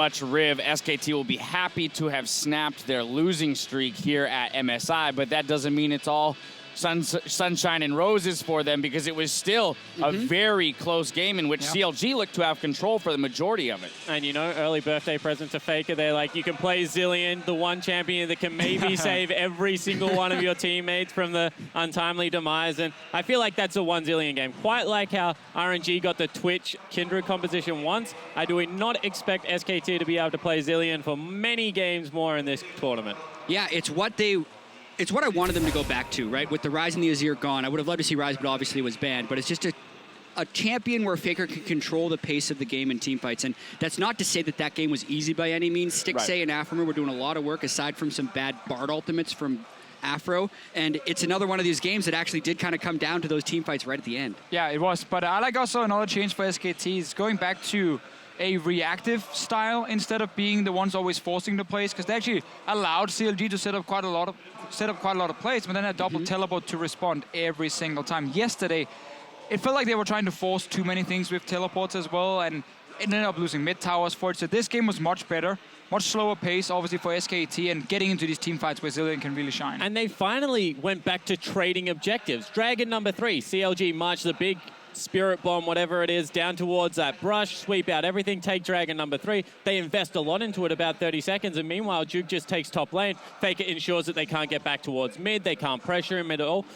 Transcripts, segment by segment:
much, Riv. SKT will be happy to have snapped their losing streak here at MSI, but that doesn't mean it's all sunshine and roses for them, because it was still a very close game in which CLG looked to have control for the majority of it. And you know, early birthday present to Faker. They're like, you can play Zilean, the one champion that can maybe save every single one of your teammates from the untimely demise. And I feel like that's a one Zilean game. Quite like how RNG got the Twitch Kindred composition once. I do not expect SKT to be able to play Zilean for many games more in this tournament. Yeah, it's what I wanted them to go back to, right? With the Ryze and the Azir gone, I would have loved to see Ryze, but obviously it was banned. But it's just a champion where Faker can control the pace of the game in teamfights. And that's not to say that that game was easy by any means. Stixxay and Aphromoo were doing a lot of work, aside from some bad Bard ultimates from Afro. And it's another one of these games that actually did kind of come down to those teamfights right at the end. Yeah, it was. But I like also another change for SKT is going back to a reactive style instead of being the ones always forcing the plays, because they actually allowed CLG to set up quite a lot of plays, but then a double teleport to respond every single time. Yesterday, it felt like they were trying to force too many things with teleports as well, and it ended up losing mid towers for it. So this game was much better, much slower pace, obviously, for SKT, and getting into these team fights where Zilean can really shine. And they finally went back to trading objectives. Dragon number 3, CLG march the big Spirit Bomb, whatever it is, down towards that brush, sweep out everything, take Dragon number 3. They invest a lot into it, about 30 seconds, and meanwhile, Juke just takes top lane. Faker ensures that they can't get back towards mid, they can't pressure him at all.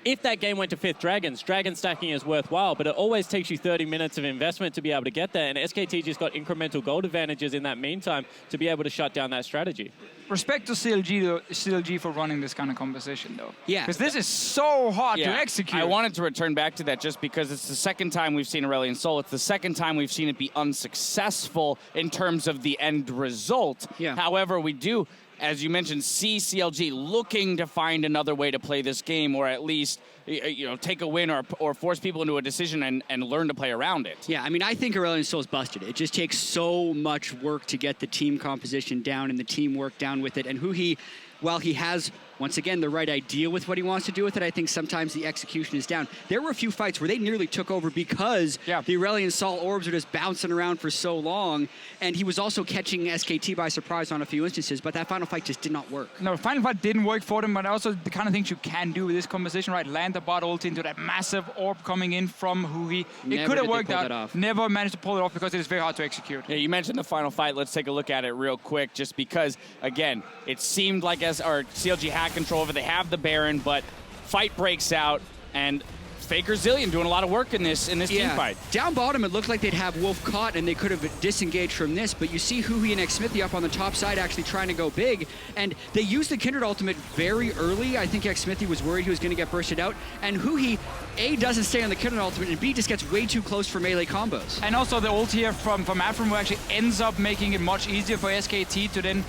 If that game went to 5th Dragons, Dragon stacking is worthwhile, but it always takes you 30 minutes of investment to be able to get there, and SKT just got incremental gold advantages in that meantime to be able to shut down that strategy. Respect to CLG for running this kind of composition, though. Yeah. Because this is so hard to execute. I wanted to return back to that just because it's the second time we've seen Aurelion Sol. It's the second time we've seen it be unsuccessful in terms of the end result. Yeah. However, we do, as you mentioned, see CLG looking to find another way to play this game, or at least, you know, take a win or force people into a decision and learn to play around it. Yeah, I mean, I think Aurelion Sol's busted. It just takes so much work to get the team composition down and the teamwork down with it. And HuHi, while he has, once again, the right idea with what he wants to do with it, I think sometimes the execution is down. There were a few fights where they nearly took over because the Aurelion Sol orbs were just bouncing around for so long, and he was also catching SKT by surprise on a few instances, but that final fight just did not work. No, final fight didn't work for them, but also the kind of things you can do with this composition, right? Land the bot ult into that massive orb coming in from HuHi. It could have worked out. Never managed to pull it off because it is very hard to execute. Yeah, you mentioned the final fight. Let's take a look at it real quick, just because, again, it seemed like CLG had control over. They have the Baron, but fight breaks out, and Faker Zilean doing a lot of work in this team fight. Down bottom, it looked like they'd have Wolf caught, and they could have disengaged from this, but you see HuHi and Xmithie up on the top side actually trying to go big, and they used the Kindred ultimate very early. I think Xmithie was worried he was going to get bursted out, and HuHi, A, doesn't stay on the Kindred ultimate, and B, just gets way too close for melee combos. And also the ult here from Aphromoo actually ends up making it much easier for SKT to then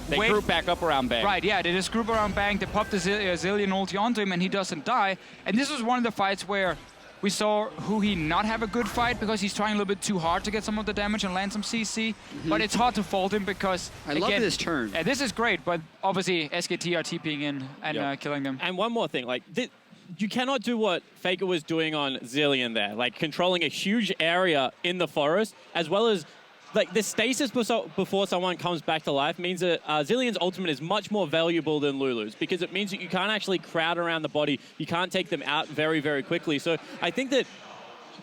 They group back up around Bang. Right, yeah, they just group around Bang, they pop the Zilean ulti onto him and he doesn't die. And this was one of the fights where we saw HuHi not have a good fight because he's trying a little bit too hard to get some of the damage and land some CC. But it's hard to fault him because, I love this turn. This is great, but obviously SKT are TPing in and killing them. And one more thing, like, you cannot do what Faker was doing on Zilean there, like controlling a huge area in the forest, as well as like the stasis before someone comes back to life means that Zilean's ultimate is much more valuable than Lulu's, because it means that you can't actually crowd around the body. You can't take them out very, very quickly. So I think that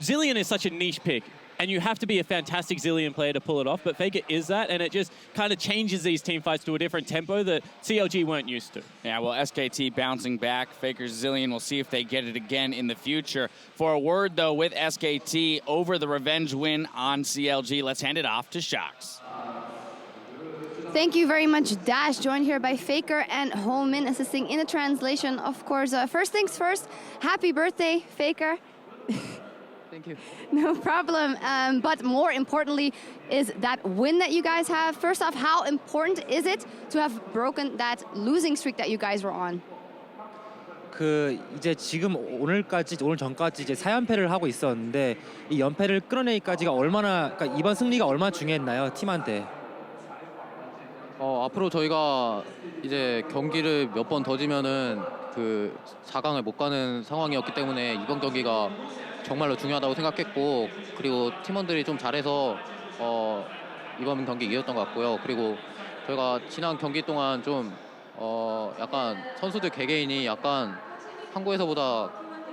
Zilean is such a niche pick, and you have to be a fantastic Zilean player to pull it off, but Faker is that, and it just kind of changes these team fights to a different tempo that CLG weren't used to. Yeah, well, SKT bouncing back. Faker's Zilean, we'll see if they get it again in the future. For a word, though, with SKT over the revenge win on CLG, let's hand it off to Shox. Thank you very much, Dash, joined here by Faker and Holman, assisting in the translation. Of course, first things first, happy birthday, Faker. Thank you. No problem. But more importantly is that win that you guys have. First off, how important is it to have broken that losing streak that you guys were on? 이제 지금 오늘 전까지 이제 4연패를 하고 있었는데 이 연패를 끌어내기까지가 얼마나, 그러니까 이번 승리가 얼마나 중요했나요, 팀한테? 앞으로 저희가 이제 경기를 몇 번 더 지면은 그 4강을 못 가는 상황이었기 때문에 이번 경기가 정말로 중요하다고 생각했고, 그리고 팀원들이 좀 잘해서 이번 경기 이겼던 것 같고요. 그리고 저희가 지난 경기 동안 좀 약간 선수들 개개인이 약간 한국에서보다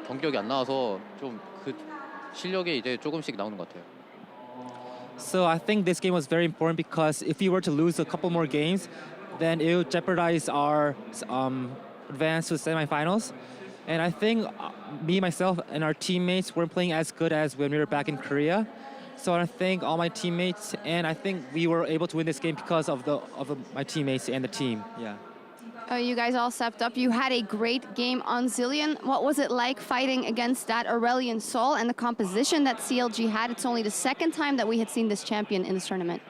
경기력이 안 나와서 좀 그 실력이 이제 조금씩 나오는 것 같아요. So I think this game was very important because if we were to lose a couple more games, then it would jeopardize our advance to the semifinals. And I think me, myself, and our teammates weren't playing as good as when we were back in Korea. So I thank all my teammates, and I think we were able to win this game because of my teammates and the team. Yeah. You guys all stepped up. You had a great game on Zilean. What was it like fighting against that Aurelion Sol and the composition that CLG had? It's only the second time that we had seen this champion in this tournament.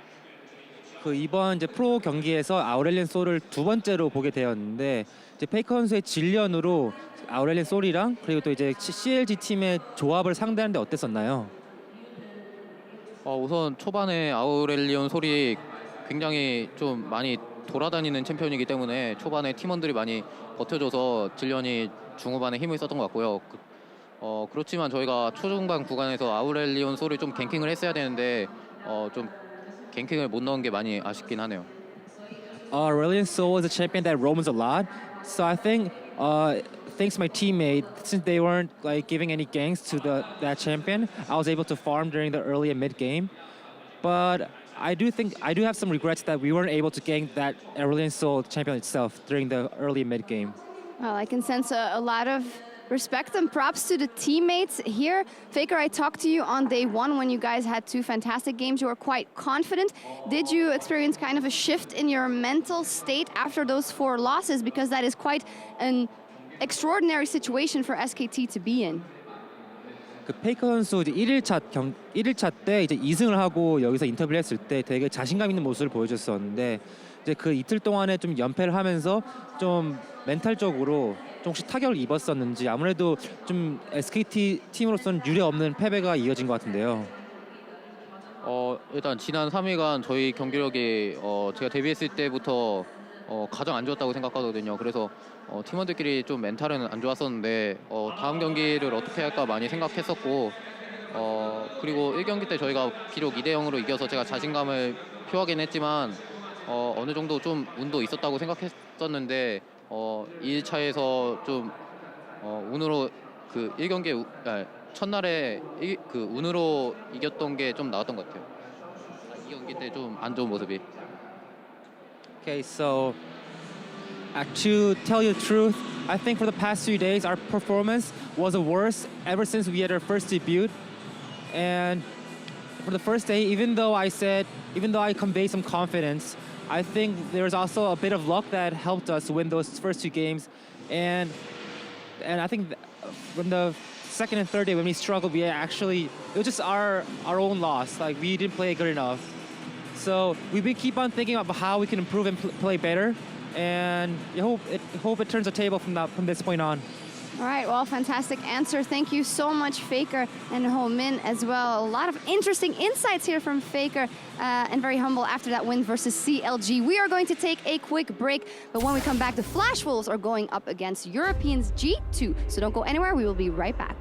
그 이번 이제 프로 경기에서 아우렐리언 솔을 두 번째로 보게 되었는데 이제 페이커 선수의 질련으로 아우렐리언 솔이랑 그리고 또 이제 CLG 팀의 조합을 상대하는데 어땠었나요? 우선 초반에 아우렐리온 솔이 굉장히 좀 많이 돌아다니는 챔피언이기 때문에 초반에 팀원들이 많이 버텨줘서 질련이 중후반에 힘을 썼던 것 같고요. 그렇지만 저희가 초중반 구간에서 아우렐리온 솔이 좀 갱킹을 했어야 되는데 좀 갱킹을 못 넣은 게 많이 아쉽긴 하네요. Aurelion Sol was a champion that roams a lot, so I think thanks to my teammate, since they weren't like giving any ganks to that champion, I was able to farm during the early and mid game. But I do have some regrets that we weren't able to gank that Aurelion Sol champion itself during the early and mid game. Well, I can sense a lot of respect and props to the teammates here. Faker, I talked to you on day one when you guys had two fantastic games. You were quite confident. Did you experience kind of a shift in your mental state after those 4 losses? Because that is quite an extraordinary situation for SKT to be in. 그 페이커 선수 이제 1일차 때 이제 2승을 하고 여기서 인터뷰를 했을 때 되게 자신감 있는 모습을 보여줬었는데 이제 그 이틀 동안에 좀 연패를 하면서 좀 멘탈적으로 조금씩 타격을 입었었는지 아무래도 좀 SKT 팀으로서는 유례 없는 패배가 이어진 것 같은데요. 일단 지난 3일간 저희 경기력이 제가 데뷔했을 때부터 가장 안 좋았다고 생각하거든요. 그래서 팀원들끼리 좀 멘탈은 안 좋았었는데 다음 경기를 어떻게 할까 많이 생각했었고 그리고 1경기 때 저희가 비록 2대0으로 이겨서 제가 자신감을 표하긴 했지만 어느 정도 좀 운도 있었다고 생각했었는데 2일차에서 좀 운으로 그 1경기 첫날에 그 운으로 이겼던 게 좀 나왔던 것 같아요. 2경기 때 좀 안 좋은 모습이. Okay, so to tell you the truth, I think for the past 3 days our performance was the worst ever since we had our first debut. And for the first day, even though I conveyed some confidence, I think there's also a bit of luck that helped us win those first 2 games. And I think from the second and third day when we struggled, it was just our own loss. Like we didn't play good enough. So we keep on thinking about how we can improve and play better, and I hope it turns the table from this point on. All right, well, fantastic answer. Thank you so much, Faker and Ho-Min as well. A lot of interesting insights here from Faker and very humble after that win versus CLG. We are going to take a quick break, but when we come back, the Flash Wolves are going up against Europeans G2. So don't go anywhere. We will be right back.